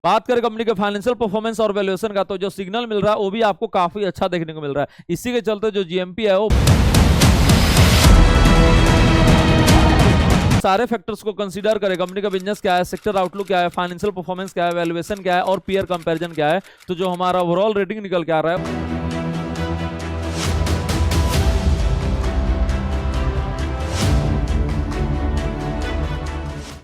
बात करें कंपनी के फाइनेंशियल परफॉर्मेंस और वैल्यूएशन का, तो जो सिग्नल मिल रहा है वो भी आपको काफी अच्छा देखने को मिल रहा है। इसी के चलते जो जीएमपी है वो सारे फैक्टर्स को कंसीडर करें, कंपनी का बिजनेस क्या है, सेक्टर आउटलुक क्या है, फाइनेंशियल परफॉर्मेंस क्या है, वैल्यूएशन क्या है और पीयर कंपैरिजन क्या है, तो जो हमारा ओवरऑल रेटिंग निकल के आ रहा है।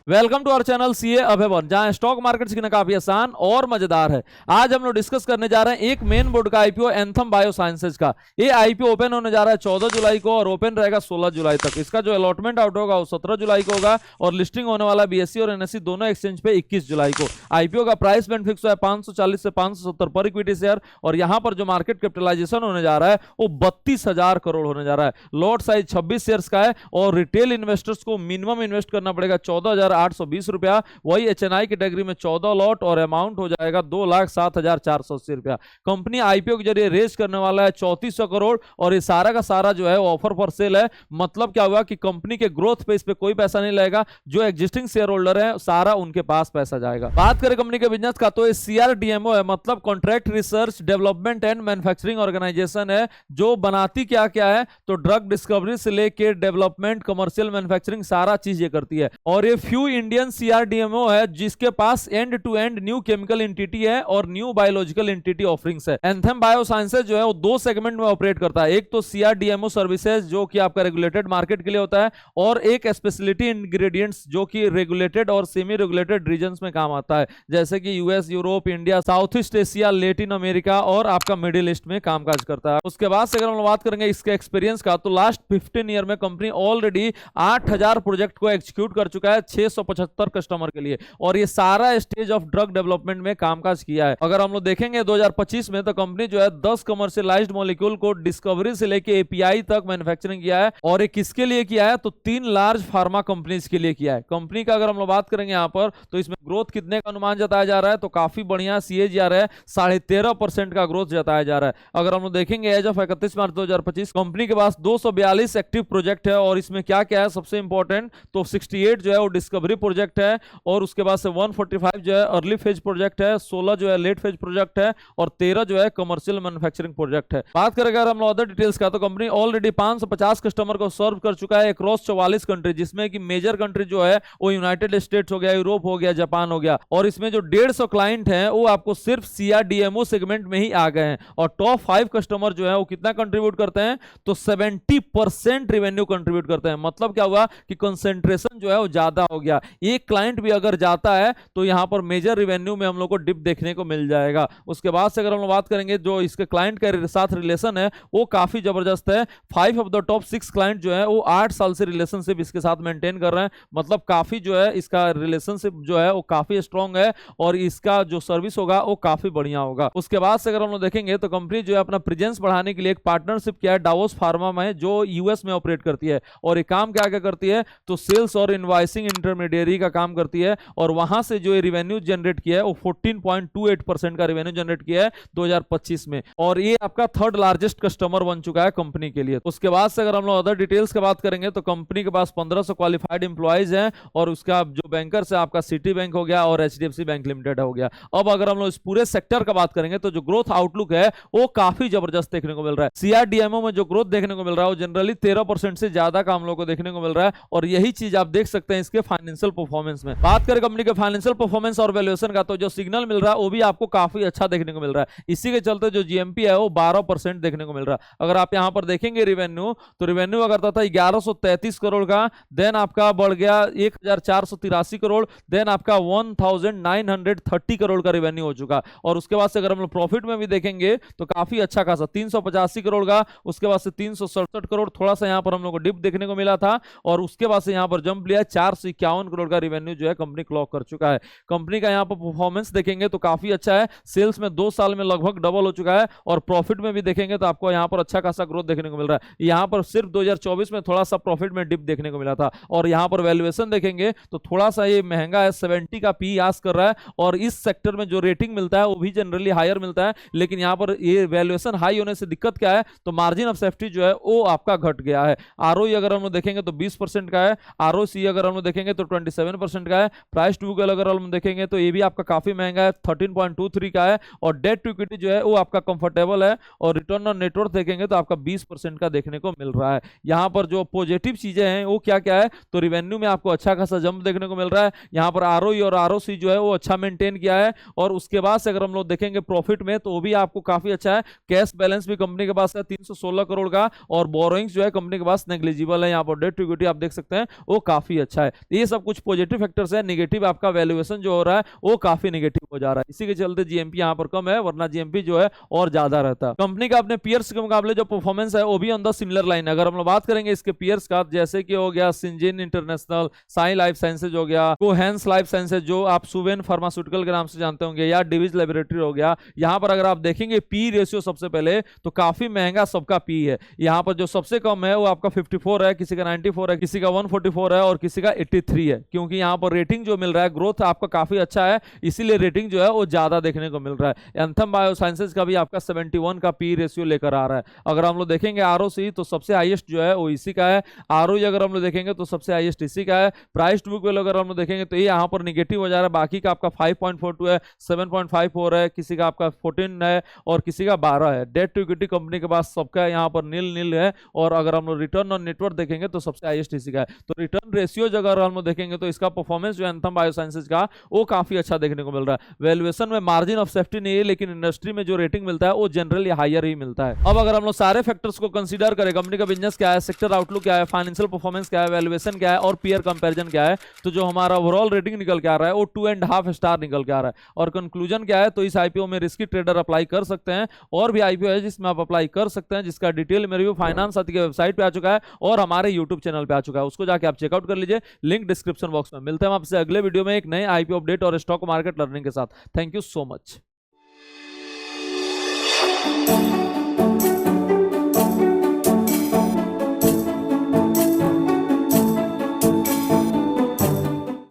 Welcome to our channel CA Abhayvan, जहां स्टॉक मार्केट सीखना काफी आसान और मजेदार है। आज हम लोग डिस्कस करने जा रहे हैं एक मेन बोर्ड का आईपीओ एंथम बायोसाइंसेज का। ये आईपीओ ओपन होने जा रहा है 14 जुलाई को और ओपन रहेगा 16 जुलाई तक। इसका जो अलॉटमेंट आउट होगा वो 17 जुलाई को होगा और लिस्टिंग होने वाला बीएससी और एनएससी दोनों एक्सचेंज पे 21 जुलाई को। आईपीओ का प्राइस बैंड फिक्स है 540 से 570 पर इक्विटी शेयर और यहां पर जो मार्केट कैपिटलाइजेशन होने जा रहा है वो 32,000 करोड़ होने जा रहा है। लॉट साइज 26 शेयर्स का है और रिटेल इन्वेस्टर्स को मिनिमम इन्वेस्ट करना पड़ेगा 14,820 रुपया। वही एचएनआई कैटेगरी में 14 लॉट और अमाउंट हो जाएगा 2,07,480 रुपया। कंपनी आईपीओ के जरिए रेज करने वाला है 3400 करोड़ और ये सारा का सारा जो है ऑफर फॉर सेल है। मतलब क्या हुआ कि कंपनी के ग्रोथ पे इस पे कोई पैसा नहीं लगेगा, जो एग्जिस्टिंग शेयर होल्डर है सारा उनके पास पैसा जाएगा। बात करें कंपनी के बिजनेस का, तो ये सीआरडीएमओ है, मतलब contract research development and manufacturing organisation है। जो बनाती क्या क्या है, तो ड्रग डिस्कवरी से लेके डेवलपमेंट, कमर्शियल मैन्युफैक्चरिंग सारा चीज ये करती है। और ये फ्यू इंडियन सीआरडीएमओ है जिसके पास end to end new chemical entity है और न्यू बायोलॉजिकल एंटिटी ऑफरिंग्स है। एंथम बायोसाइंसेज जो है वो दो सेगमेंट में ऑपरेट करता है। एक तो सीआरडीएमओ सर्विसेज जो कि आपका रेगुलेटेड मार्केट के लिए होता है और एक स्पेशलिटी इंग्रेडिएंट्स जो कि रेगुलेटेड और सेमी रेगुलेटेड रीजन्स में काम आता है, जैसे कि US, Europe, India, south east Asia, Latin America और आपका मिडिल ईस्ट में कामकाज करता है। उसके बाद से अगर हम बात करेंगे इसके एक्सपीरियंस का, तो लास्ट 15 ईयर में कंपनी ऑलरेडी 8,000 प्रोजेक्ट को एग्जीक्यूट कर चुका है 675 कस्टमर के लिए और ये सारा स्टेज ऑफ ड्रग डेवलपमेंट में कामकाज किया है। अगर हम लोग देखेंगे 2025 में, तो कंपनी जो है 10 कमर्शियलाइज्ड मॉलिक्यूल को डिस्कवरी से लेके एपीआई तक मैन्युफैक्चरिंग किया है और ये किसके लिए किया है, तो 3 लार्ज फार्मा कंपनीज के लिए किया है। कंपनी का अगर हम लोग बात करेंगे यहाँ पर, तो इसमें ग्रोथ कितने का अनुमान जताया जा रहा है, तो काफी बढ़िया सीएजीआर है, 13.5% का ग्रोथ जताया जा रहा है। अगर हम लोग देखेंगे एज ऑफ 31 मार्च 2025 कंपनी के पास 242 एक्टिव प्रोजेक्ट है और इसमें क्या क्या है सबसे इंपॉर्टेंट, तो 68 जो है वो डिस्कवरी प्रोजेक्ट है और उसके बाद से 145 जो है अर्ली फेज प्रोजेक्ट है, 16 जो है लेट फेज प्रोजेक्ट है और 13 जो है कमर्शियल मैन्युफैक्चरिंग प्रोजेक्ट है। बात करें अगर हम लोग अदर डिटेल्स का, तो कंपनी ऑलरेडी 550 कस्टमर को सर्व कर चुका है अक्रॉस 44 कंट्री, जिसमें कि मेजर कंट्री जो है वो यूनाइटेड स्टेट्स हो गया, यूरोप हो गया, जापान हो गया और इसमें जो 150 क्लाइंट हैं वो आपको सिर्फ सीआरडीएमओ सेगमेंट में ही आ गए हैं और टॉप 5 कस्टमर जो है वो कितना कंट्रीब्यूट करते हैं, तो 70% रेवेन्यू कंट्रीब्यूट करते हैं। मतलब क्या हुआ कि कंसेंट्रेशन जो है वो ज्यादा हो गया। एक क्लाइंट भी अगर जाता है तो यहां पर मेजर रेवेन्यू में हम लोग को डिप देखने को मिल जाएगा। उसके बाद से अगर हम लोग बात करेंगे जो इसके क्लाइंट के साथ रिलेशन है वो काफी जबरदस्त है। 5 ऑफ द टॉप 6 क्लाइंट जो है वो 8 साल से रिलेशनशिप इसके साथ मेंटेन कर रहे हैं। मतलब काफी जो है इसका रिलेशनशिप जो है वो काफी स्ट्रॉन्ग है और इसका जो सर्विस होगा वो काफी बढ़िया होगा। उसके बाद से अगर हम लोग देखेंगे तो कंपनी जो है अपना प्रेजेंस बढ़ाने के लिए एक पार्टनरशिप किया है डावोस फार्मा में, जो यूएस में ऑपरेट करती है और ये काम क्या क्या करती है, तो सेल्स और इनवाइसिंग इंटरमीडियरी का काम करती है और वहां से जो रेवेन्यू जनरेट किया है वो 14.28% का रेवेन्यू जनरेट किया है 2025 में और ये आपका थर्ड लार्जेस्ट कस्टमर बन चुका है कंपनी के लिए। उसके बाद से अगर हम लोग अदर डिटेल्स की बात करेंगे तो कंपनी के पास 1500 क्वालिफाइड एम्प्लॉइज हैं और उसका जो बैंकर्स है आपका सिटी बैंक हो गया और एचडीएफसी बैंक लिमिटेड हो गया। अब अगर हम लोग इस पूरे सेक्टर का बात करेंगे तो जो ग्रोथ आउटलुक है वो काफी जबरदस्त देखने को मिल रहा है। सीआरडीएमओ में जो ग्रोथ देखने को मिल रहा है वो जनरली 13% से ज्यादा का हम लोग को देखने को मिल रहा है और यही चीज आप देख सकते हैं इसके फाइनेंशियल परफॉर्मेंस में। बात करें कंपनी के फाइनेंशियल परफॉर्मेंस और वैल्यूएशन का, तो जो सिग्नल मिल रहा है वो भी आपको काफी अच्छा देखने को मिल रहा है। इसी के चलते जो जीएमपी है वो 12% देखने को मिल रहा है। अगर आप यहां पर देखेंगे रेवेन्यू, तो रेवेन्यू अगर था 1133 करोड़ का, देन आपका बढ़ गया 1483 करोड़, देन आपका 1930 करोड़ का रेवेन्यू हो चुका। और उसके बाद से अगर हम लोग प्रॉफिट में भी देखेंगे तो काफी अच्छा खासा 385 करोड़ का, उसके बाद से 367 करोड़, थोड़ा सा यहां पर हम लोग को डिप देखने को मिला था और उसके बाद से यहां पर जंप लिया 451 करोड़ का रेवेन्यू जो है कंपनी क्लॉक कर चुका है। कंपनी का यहां पर परफॉर्मेंस देखेंगे तो काफी अच्छा है, सेल्स में 2 साल में लगभग डबल हो चुका है और प्रॉफिट में भी देखेंगे तो आपको यहां पर अच्छा खासा ग्रोथ देखने को मिल रहा है। यहां पर सिर्फ 2024 में थोड़ा सा प्रॉफिट में डिप देखने को मिला था और यहां पर वैल्यूएशन देखेंगे तो थोड़ा सा ये महंगा है, 70 का पी आस कर रहा है और इस सेक्टर में जो रेटिंग मिलता है वो भी जनरली हायर मिलता है, लेकिन यहां पर ये वैल्यूएशन हाई होने से दिक्कत क्या है, तो मार्जिन ऑफ सेफ्टी जो है वो आपका घट गया है। आरओई अगर हम लोग देखेंगे तो 20% का है, आरओसी अगर हम लोग देखेंगे तो तो 27% का है। प्राइस टू बुक अगर हम देखेंगे तो ये भी आपका काफी महंगा है, 13.23 का है। और डेट टू इक्विटी जो है वो आपका कंफर्टेबल है। और रिटर्न ऑन नेटवर्थ देखेंगे तो आपका 20% का देखने को मिल रहा है। यहाँ पर जो पॉजिटिव चीजें हैं वो क्या क्या है, तो रिवेन्यू में आपको अच्छा खासा जंप देखने को मिल रहा है। यहाँ पर आरओई और आरओसी जो है वो अच्छा मेंटेन किया है। और उसके बाद से अगर हम लोग देखेंगे प्रॉफिट में तो वो भी आपको काफी अच्छा है। कैश बैलेंस भी कंपनी के पास है 316 करोड़ का, और बोरोइंग्स जो है कंपनी के पास नेग्लिजिबल है। यहाँ पर डेट टू इक्विटी आप देख सकते हैं वो काफी अच्छा है। ये सब कुछ पॉजिटिव फैक्टर्स है। नेगेटिव आपका वैल्यूएशन जो हो रहा है वो काफी नेगेटिव हो जा रहा है, इसी के चलते जीएमपी यहाँ पर कम है, वरना जीएमपी जो है और ज्यादा रहता है। कंपनी का अपने पीयर्स के मुकाबले जो परफॉर्मेंस है वो भी ऑन द सिमिलर लाइन। अगर हम लोग बात करेंगे इसके पीयर्स का, जैसे कि हो गया Syngene international, Sai life sciences हो गया, कोहेंस लाइफ साइंसेज जो आप सुवेन फार्मास्यूटिकल के नाम से जानते होंगे, या डिविज लेबोरेटरी हो गया। यहाँ पर अगर आप देखेंगे पी रेशियो सबसे पहले तो काफी महंगा सबका पी है। यहाँ पर जो सबसे कम है वो आपका 54 है, किसी का 94 है, किसी का 144 है, और किसी का 83 है। क्योंकि यहाँ पर रेटिंग जो मिल रहा है, ग्रोथ आपका काफी अच्छा है, इसीलिए रेटिंग जो है वो ज्यादा देखने को मिल रहा है। एंथम बायोसाइंसेज का भी आपका 71 का पी रेशियो लेकर आ रहा है। अगर हम लोग देखेंगे आरओसी तो सबसे हाईएस्ट जो है वो इसी का है। आरओई अगर हम लोग देखेंगे तो सबसे हाईएस्ट इसी का है। प्राइस टू बुक वैल्यू अगर हम लोग देखेंगे तो ये यहाँ पर निगेटिव हो जा रहा है। बाकी का आपका 5.42 है, 7.54 है, किसी का आपका 14 है, और किसी का 12 है। डेट टू इक्विटी कंपनी के पास सबका यहाँ पर नील है। और अगर हम लोग रिटर्न ऑन नेटवर्थ देखेंगे तो सबसे हाईएस्ट इसी का है। तो रिटर्न रेशियोज अगर हम लोग देखेंगे तो इसका परफॉर्मेंस जो एंथम बायोसाइंसेज का वो काफी अच्छा देखने को मिल रहा है। वैल्यूएशन में मार्जिन ऑफ सेफ्टी नहीं है, लेकिन इंडस्ट्री में जो रेटिंग मिलता है वो जनरली हायर ही मिलता है। अब अगर हम लोग सारे फैक्टर्स को कंसीडर करें, कंपनी का बिजनेस क्या है, सेक्टर आउटलुक क्या है, फाइनेंशियल परफॉर्मेंस क्या है, वैल्यूएशन क्या है, और पीयर कंपैरिजन क्या है, तो जो हमारा ओवरऑल रेटिंग निकल के आ रहा है वो 2.5 स्टार निकल के आ रहा है। और कंक्लूजन क्या है, तो इस आईपीओ में रिस्की ट्रेडर अप्लाई कर सकते हैं। और भी आईपीओ है जिसमें आप अप्लाई कर सकते हैं, जिसका डिटेल में रिव्यू फाइनेंस साथी के वेबसाइट पे आ चुका है और हमारे यूट्यूब चैनल पे आ चुका है। उसको जाके आप चेकआउट कर लीजिए, लिंक डिस्क्रिप्शन बॉक्स में। मिलते हैं आपसे अगले वीडियो में एक नए आईपीओ अपडेट और स्टॉक मार्केट लर्निंग के साथ। Thank you so much.